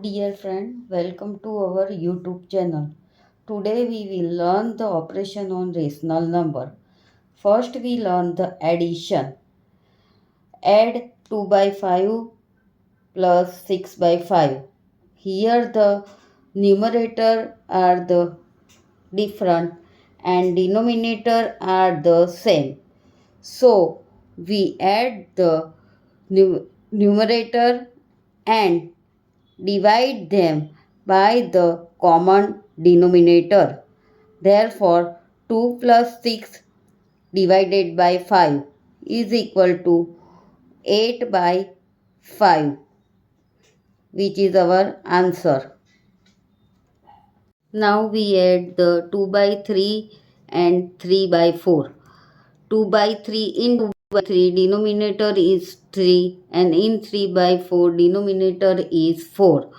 Dear friend, welcome to our YouTube channel. Today we will learn the operation on rational number. First we learn the addition. Add 2 by 5 plus 6 by 5. Here the numerator are the different and denominator are the same. So we add the numerator and divide them by the common denominator. Therefore, 2 plus 6 divided by 5 is equal to 8 by 5, which is our answer. Now we add the 2 by 3 and 3 by 4. 2 by 3 in 2 by 3 denominator is 3 and in 3 by 4 denominator is 4.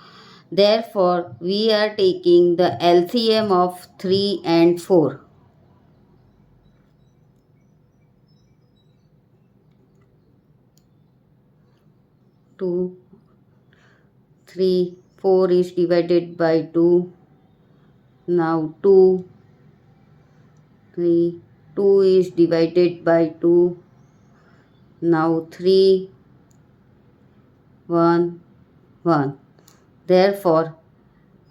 Therefore, we are taking the LCM of 3 and 4. 2, 3, 4 is divided by 2. Now 2, 3, 2 is divided by 2. Now 3, 1, 1. Therefore,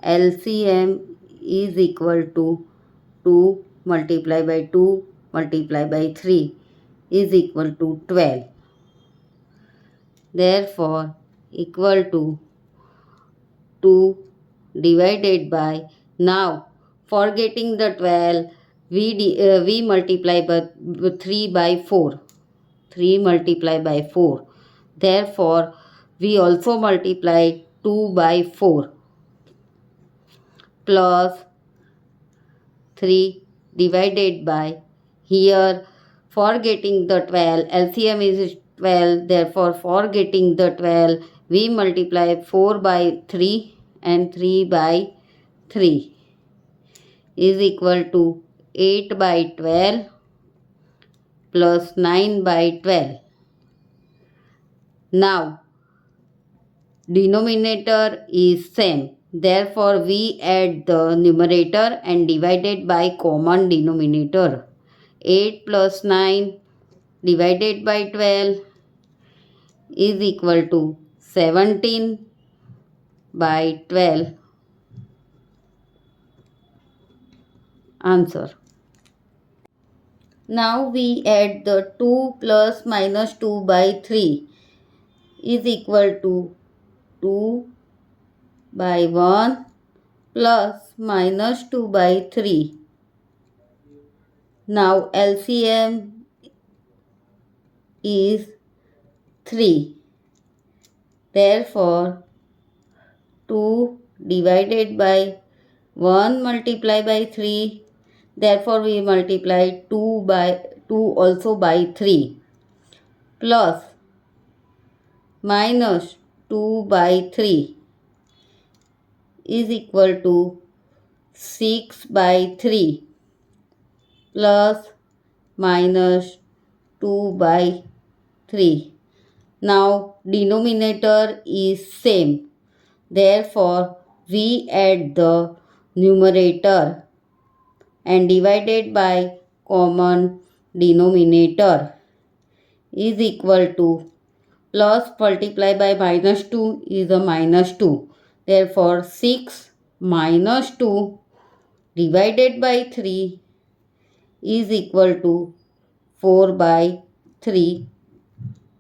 LCM is equal to 2 multiplied by 2 multiplied by 3 is equal to 12. Therefore, equal to 2 divided by, now forgetting the 12, we multiply by 3 by 4. 3 multiply by 4. Therefore, we also multiply 2 by 4 plus 3 divided by, here forgetting the 12, LCM is 12, therefore forgetting the 12, we multiply 4 by 3 and 3 by 3 is equal to 8 by 12 plus 9 by 12. Now, denominator is same. Therefore, we add the numerator and divided by common denominator. 8 plus 9 divided by 12 is equal to 17 by 12. Answer. Now we add the 2 plus minus 2 by 3 is equal to 2 by 1 plus minus 2 by 3. Now LCM is 3. Therefore, 2 divided by 1 multiplied by 3. Therefore, we multiply 2 by 2 also by 3 plus minus 2 by 3 is equal to 6 by 3 plus minus 2 by 3. Now denominator is same. Therefore, we add the numerator and divided by common denominator is equal to, plus multiply by minus 2 is a minus 2. Therefore, 6 minus 2 divided by 3 is equal to 4 by 3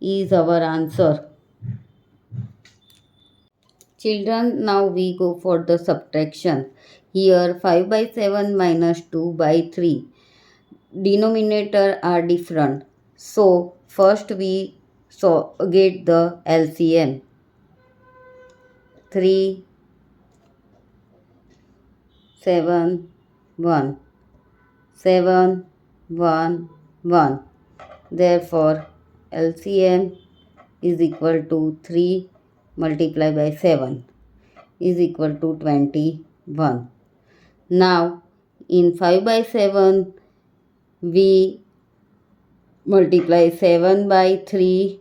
is our answer. Children, now we go for the subtraction. Here 5 by 7 minus 2 by 3. Denominator are different. So first we get the LCM. 3, 7, 1. 7, 1, 1. Therefore, LCM is equal to 3 multiplied by 7 is equal to 21. Now, in 5 by 7, we multiply 7 by 3.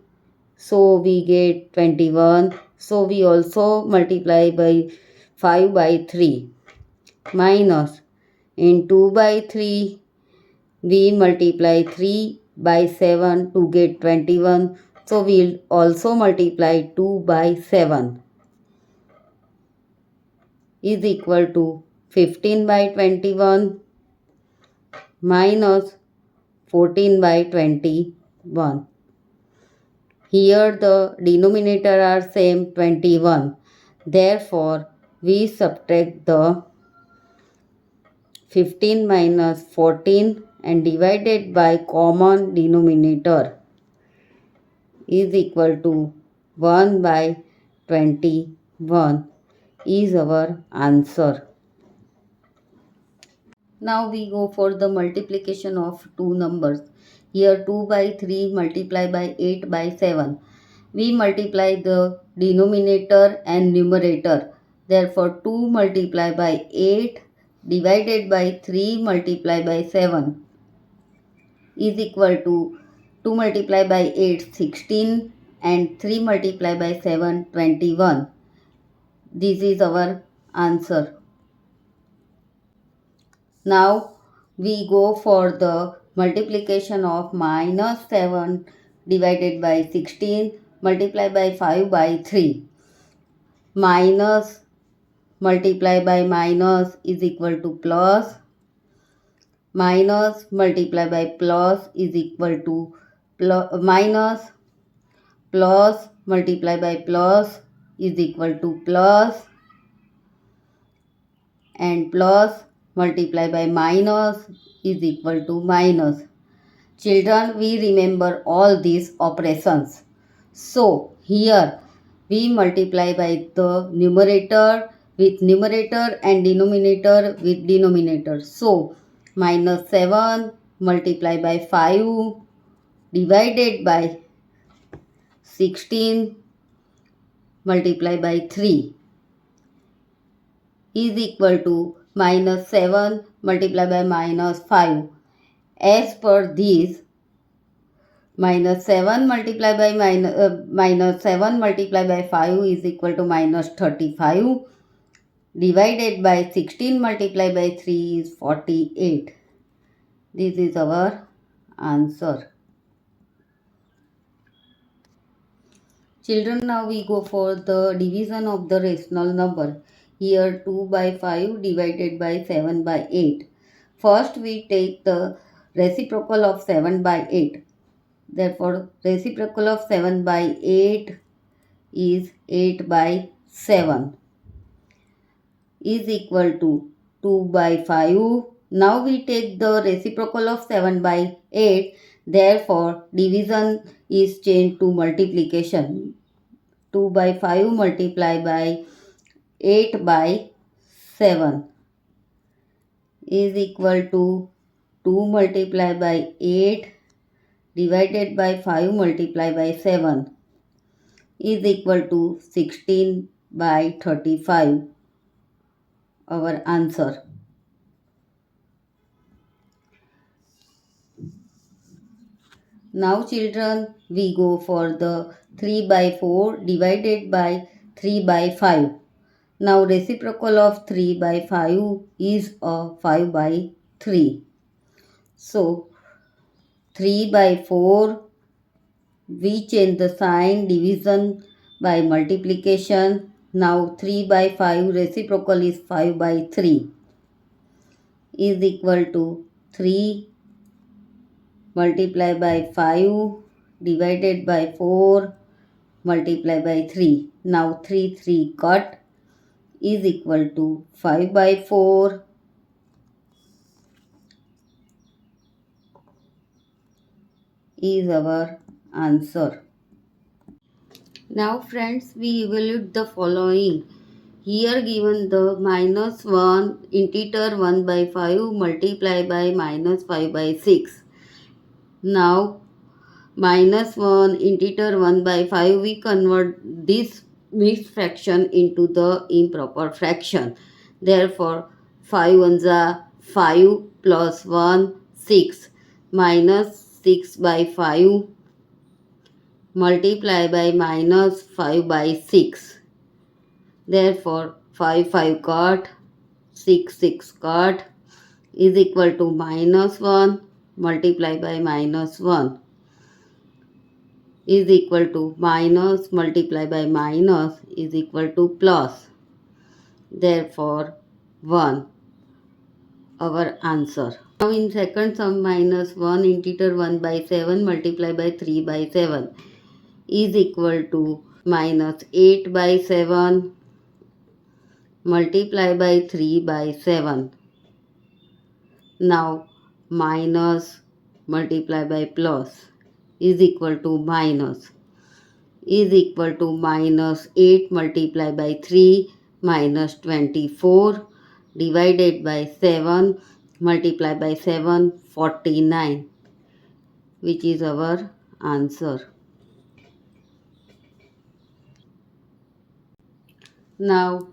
So, we get 21. So we also multiply by 5 by 3 minus in 2 by 3 we multiply 3 by 7 to get 21. So we'll also multiply 2 by 7 is equal to 15 by 21 minus 14 by 21. Here the denominator are same 21. Therefore, we subtract the 15 minus 14 and divided by common denominator is equal to 1 by 21 is our answer. Now we go for the multiplication of two numbers. Here 2 by 3 multiply by 8 by 7. We multiply the denominator and numerator. Therefore 2 multiply by 8 divided by 3 multiply by 7 is equal to 2 multiply by 8 16 and 3 multiply by 7 21. This is our answer. Now we go for the multiplication of minus 7 divided by 16 multiplied by 5 by 3. Minus multiply by minus is equal to plus. Minus multiply by plus is equal to minus. Plus multiply by plus is equal to plus. And plus multiply by minus is equal to minus. Children, we remember all these operations. So here we multiply by the numerator with numerator and denominator with denominator. So minus 7 multiply by 5 divided by 16 multiply by 3 is equal to minus 7 multiply by minus 5. As per this, minus 7 multiply by minus 7 multiply by 5 is equal to minus 35 divided by 16 multiply by 3 is 48. This is our answer. Children, now we go for the division of the rational number. Here 2 by 5 divided by 7 by 8. First we take the reciprocal of 7 by 8. Therefore, reciprocal of 7 by 8 is 8 by 7 is equal to 2 by 5. Now we take the reciprocal of 7 by 8. Therefore, division is changed to multiplication. 2 by 5 multiply by 8 by 7 is equal to 2 multiply by 8 divided by 5 multiply by 7 is equal to 16 by 35. Our answer. Now children, we go for the 3 by 4 divided by 3 by 5. Now reciprocal of 3 by 5 is a 5 by 3. So 3 by 4 we change the sign, division by multiplication. Now 3 by 5 reciprocal is 5 by 3 is equal to 3 multiply by 5 divided by 4 multiply by 3. Now 3 cut is equal to 5 by 4 is our answer. Now friends, we evaluate the following. Here given the minus 1 integer 1 by 5 multiply by minus 5 by 6. Now minus 1 integer 1 by 5 we convert this mixed fraction into the improper fraction. Therefore 5 ones are 5 plus 1 6 minus 6 by 5 multiply by minus 5 by 6. Therefore 5 5 cut, 6 6 cut is equal to minus 1 multiply by minus 1 is equal to minus multiply by minus is equal to plus. Therefore 1, our answer. Now in second sum, minus 1 integer 1 by 7 multiply by 3 by 7 is equal to minus 8 by 7 multiply by 3 by 7. Now minus multiply by plus is equal to minus is equal to minus 8 multiply by 3 minus 24 divided by 7 multiply by 7 49, which is our answer. Now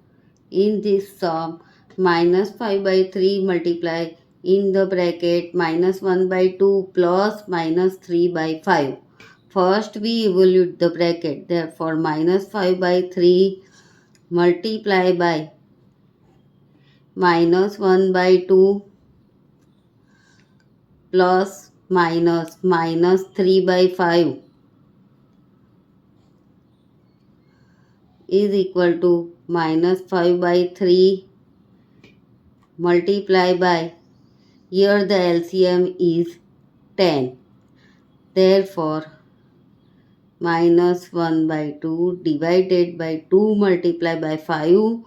in this sum, minus 5 by 3 multiply in the bracket minus 1 by 2 plus minus 3 by 5. First we evaluate the bracket, therefore minus 5 by 3 multiply by minus 1 by 2 plus minus 3 by 5 is equal to minus 5 by 3 multiply by, here the LCM is 10. Therefore minus 1 by 2 divided by 2 multiply by 5,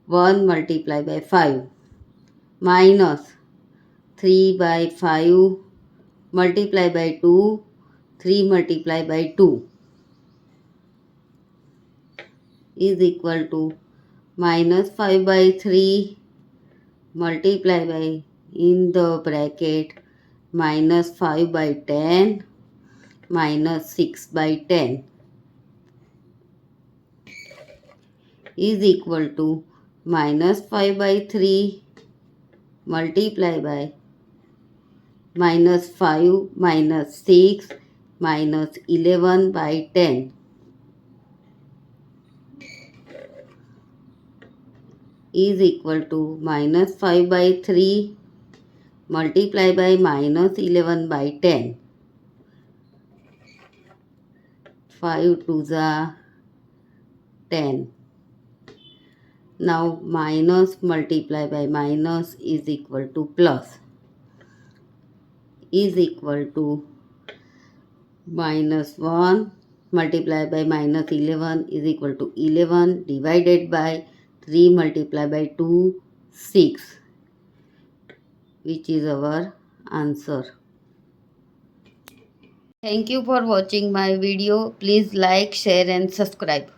1 multiply by 5 minus 3 by 5 multiply by 2, 3 multiply by 2 is equal to minus 5 by 3 multiply by in the bracket minus 5 by 10 minus 6 by 10 is equal to minus 5 by 3 multiply by minus 5 minus 6 minus 11 by 10 is equal to minus 5 by 3 multiply by minus 11 by 10. 5 to the 10. Now minus multiply by minus is equal to plus is equal to minus 1 multiply by minus 11 is equal to 11 divided by 3 multiply by 2 6, which is our answer. Thank you for watching my video. Please like, share and subscribe.